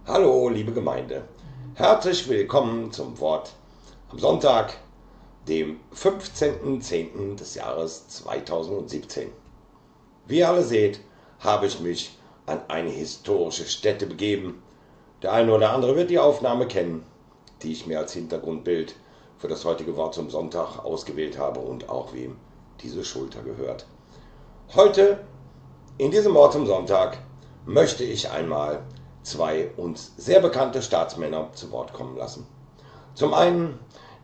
Hallo, liebe Gemeinde. Herzlich willkommen zum Wort am Sonntag, dem 15.10. des Jahres 2017. Wie ihr alle seht, habe ich mich an eine historische Stätte begeben. Der eine oder andere wird die Aufnahme kennen, die ich mir als Hintergrundbild für das heutige Wort zum Sonntag ausgewählt habe und auch wem diese Schulter gehört. Heute, in diesem Wort zum Sonntag, möchte ich einmal zwei uns sehr bekannte Staatsmänner zu Wort kommen lassen. Zum einen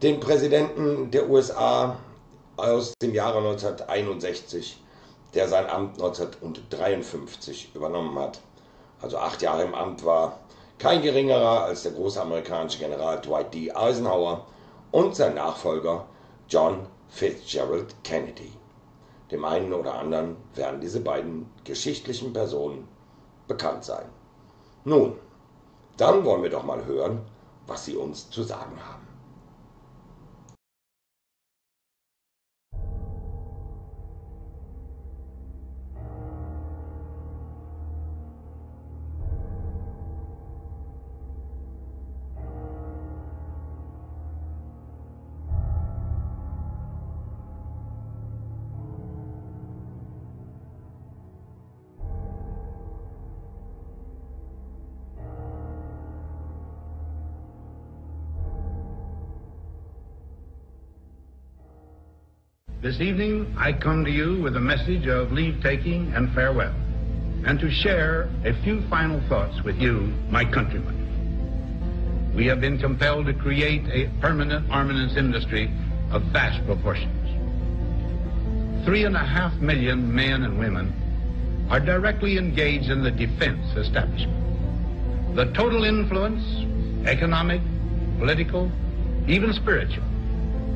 den Präsidenten der USA aus dem Jahre 1961, der sein Amt 1953 übernommen hat, also 8 Jahre im Amt war, kein geringerer als der große amerikanische General Dwight D. Eisenhower und sein Nachfolger John Fitzgerald Kennedy. Dem einen oder anderen werden diese beiden geschichtlichen Personen bekannt sein. Nun, dann wollen wir doch mal hören, was sie uns zu sagen haben. This evening, I come to you with a message of leave-taking and farewell, and to share a few final thoughts with you, my countrymen. We have been compelled to create a permanent armaments industry of vast proportions. 3.5 million men and women are directly engaged in the defense establishment. The total influence, economic, political, even spiritual,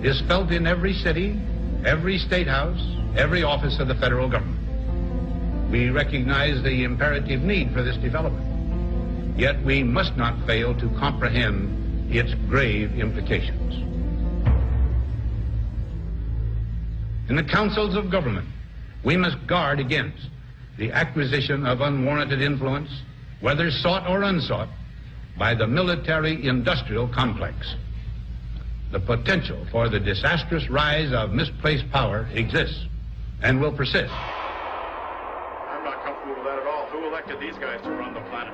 is felt in every city, every state house, every office of the federal government. We recognize the imperative need for this development, yet we must not fail to comprehend its grave implications. In the councils of government, we must guard against the acquisition of unwarranted influence, whether sought or unsought, by the military-industrial complex. The potential for the disastrous rise of misplaced power exists and will persist. I'm not comfortable with that at all. Who elected these guys to run the planet?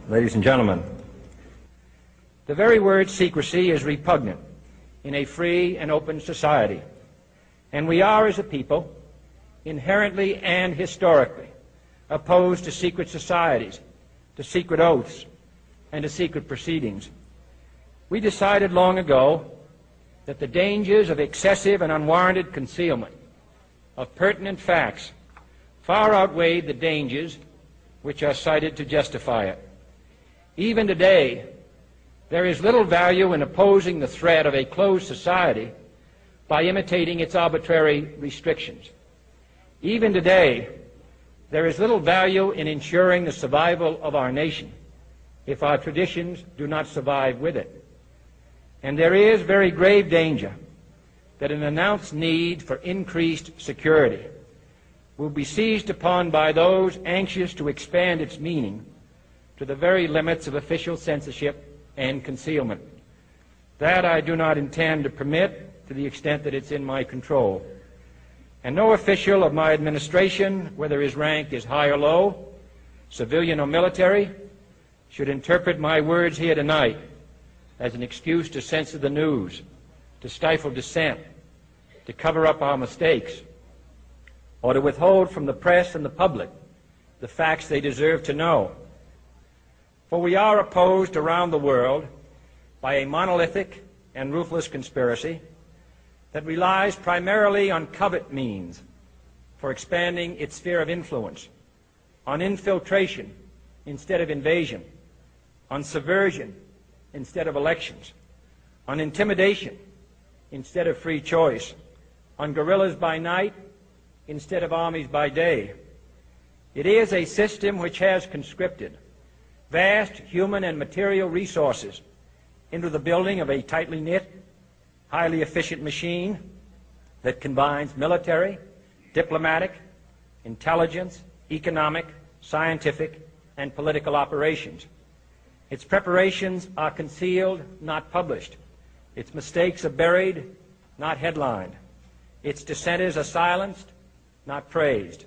Ladies and gentlemen, the very word secrecy is repugnant in a free and open society, and we are, as a people, inherently and historically opposed to secret societies, to secret oaths, and to secret proceedings. We decided long ago that the dangers of excessive and unwarranted concealment of pertinent facts far outweighed the dangers which are cited to justify it. Even today, there is little value in opposing the threat of a closed society by imitating its arbitrary restrictions. Even today, There is little value in ensuring the survival of our nation if our traditions do not survive with it. And there is very grave danger that an announced need for increased security will be seized upon by those anxious to expand its meaning to the very limits of official censorship and concealment. That I do not intend to permit to the extent that it's in my control. And no official of my administration, whether his rank is high or low, civilian or military, should interpret my words here tonight as an excuse to censor the news, to stifle dissent, to cover up our mistakes, or to withhold from the press and the public the facts they deserve to know. For we are opposed around the world by a monolithic and ruthless conspiracy that relies primarily on covert means for expanding its sphere of influence, on infiltration instead of invasion, on subversion instead of elections, on intimidation instead of free choice, on guerrillas by night instead of armies by day. It is a system which has conscripted vast human and material resources into the building of a tightly knit, highly efficient machine that combines military, diplomatic, intelligence, economic, scientific, and political operations. Its preparations are concealed, not published. Its mistakes are buried, not headlined. Its dissenters are silenced, not praised.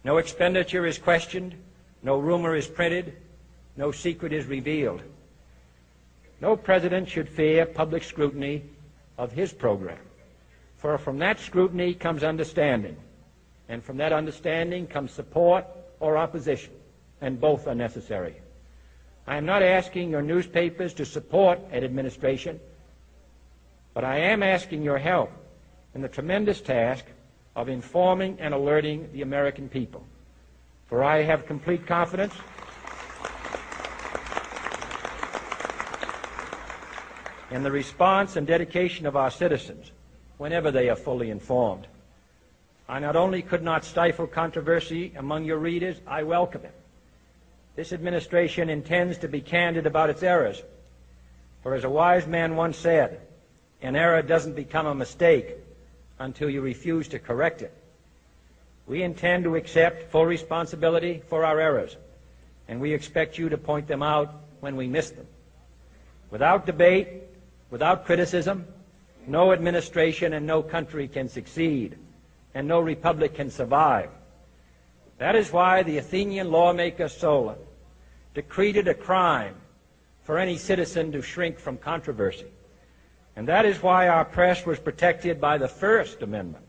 No expenditure is questioned, no rumor is printed, no secret is revealed. No president should fear public scrutiny of his program, for from that scrutiny comes understanding, and from that understanding comes support or opposition, and both are necessary. I am not asking your newspapers to support an administration, but I am asking your help in the tremendous task of informing and alerting the American people. For I have complete confidence in the response and dedication of our citizens whenever they are fully informed. I not only could not stifle controversy among your readers, I welcome it. This administration intends to be candid about its errors. For as a wise man once said, an error doesn't become a mistake until you refuse to correct it. We intend to accept full responsibility for our errors, and we expect you to point them out when we miss them. Without debate, without criticism, no administration and no country can succeed, and no republic can survive. That is why the Athenian lawmaker Solon decreed it a crime for any citizen to shrink from controversy. And that is why our press was protected by the First Amendment,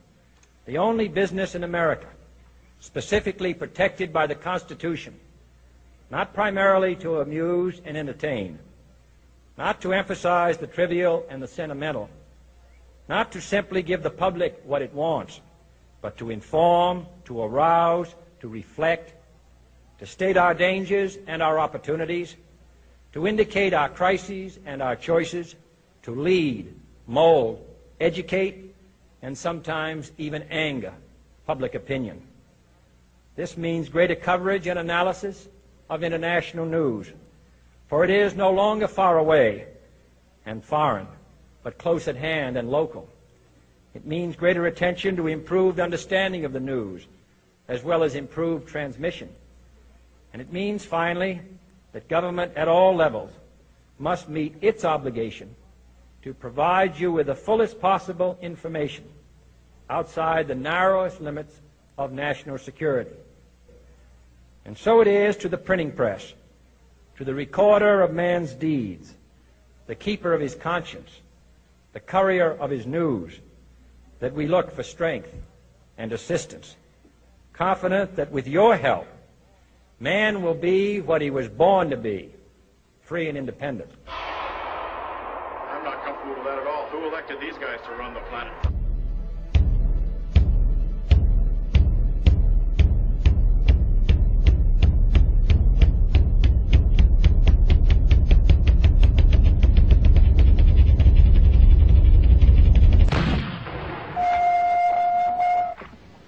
the only business in America specifically protected by the Constitution, not primarily to amuse and entertain, not to emphasize the trivial and the sentimental, not to simply give the public what it wants, but to inform, to arouse, to reflect, to state our dangers and our opportunities, to indicate our crises and our choices, to lead, mold, educate, and sometimes even anger public opinion. This means greater coverage and analysis of international news, for it is no longer far away and foreign, but close at hand and local. It means greater attention to improved understanding of the news, as well as improved transmission. And it means, finally, that government at all levels must meet its obligation to provide you with the fullest possible information outside the narrowest limits of national security. And so it is to the printing press, to the recorder of man's deeds, the keeper of his conscience, the courier of his news, that we look for strength and assistance, confident that with your help, man will be what he was born to be, free and independent. I'm not comfortable with that at all. Who elected these guys to run the planet?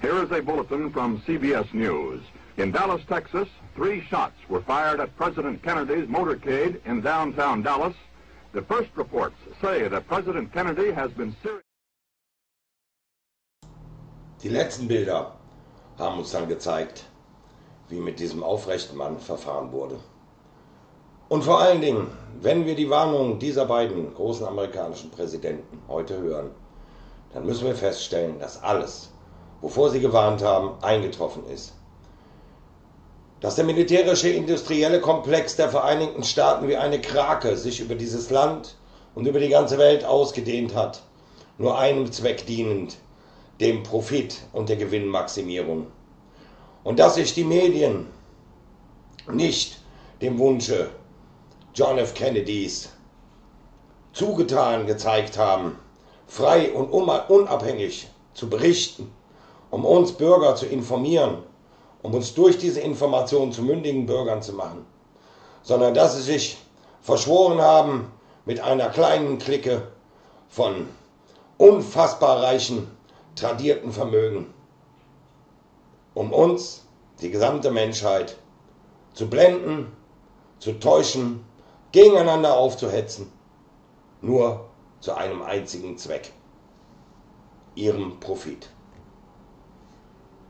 Here is a bulletin from CBS News. In Dallas, Texas, 3 shots were fired at President Kennedy's motorcade in downtown Dallas. The first reports say that President Kennedy has been seriously... Die letzten Bilder haben uns dann gezeigt, wie mit diesem aufrechten Mann verfahren wurde. Und vor allen Dingen, wenn wir die Warnungen dieser beiden großen amerikanischen Präsidenten heute hören, dann müssen wir feststellen, dass alles, wovor sie gewarnt haben, eingetroffen ist. Dass der militärische industrielle Komplex der Vereinigten Staaten wie eine Krake sich über dieses Land und über die ganze Welt ausgedehnt hat, nur einem Zweck dienend, dem Profit und der Gewinnmaximierung. Und dass sich die Medien nicht dem Wunsche John F. Kennedys zugetan gezeigt haben, frei und unabhängig zu berichten, um uns Bürger zu informieren, um uns durch diese Informationen zu mündigen Bürgern zu machen, sondern dass sie sich verschworen haben mit einer kleinen Clique von unfassbar reichen, tradierten Vermögen, um uns, die gesamte Menschheit, zu blenden, zu täuschen, gegeneinander aufzuhetzen, nur zu einem einzigen Zweck: ihrem Profit.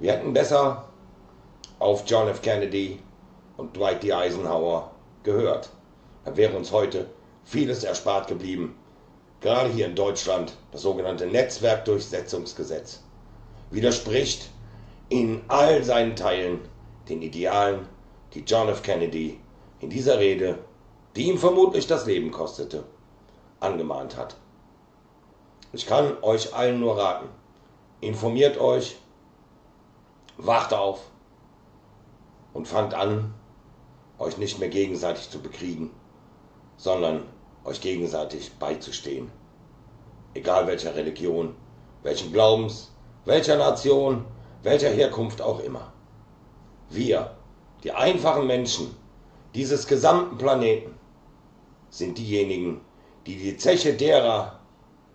Wir hätten besser auf John F. Kennedy und Dwight D. Eisenhower gehört. Dann wäre uns heute vieles erspart geblieben. Gerade hier in Deutschland das sogenannte Netzwerkdurchsetzungsgesetz widerspricht in all seinen Teilen den Idealen, die John F. Kennedy in dieser Rede, die ihm vermutlich das Leben kostete, angemahnt hat. Ich kann euch allen nur raten: informiert euch, wacht auf und fangt an, euch nicht mehr gegenseitig zu bekriegen, sondern euch gegenseitig beizustehen. Egal welcher Religion, welchen Glaubens, welcher Nation, welcher Herkunft auch immer. Wir, die einfachen Menschen dieses gesamten Planeten, sind diejenigen, die die Zeche derer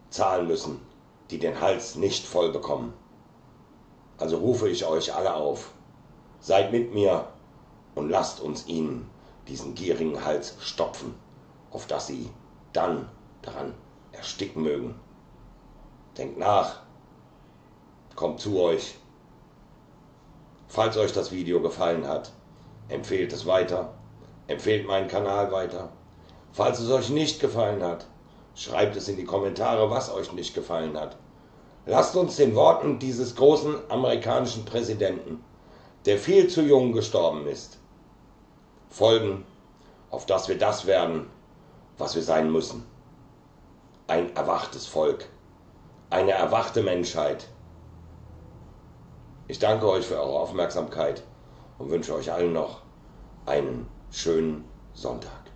zahlen müssen, die den Hals nicht voll bekommen. Also rufe ich euch alle auf: Seid mit mir und lasst uns ihnen diesen gierigen Hals stopfen, auf dass sie dann daran ersticken mögen. Denkt nach, kommt zu euch. Falls euch das Video gefallen hat, empfehlt es weiter, empfehlt meinen Kanal weiter. Falls es euch nicht gefallen hat, schreibt es in die Kommentare, was euch nicht gefallen hat. Lasst uns den Worten dieses großen amerikanischen Präsidenten, der viel zu jung gestorben ist, folgen, auf dass wir das werden, was wir sein müssen. Ein erwachtes Volk, eine erwachte Menschheit. Ich danke euch für eure Aufmerksamkeit und wünsche euch allen noch einen schönen Sonntag.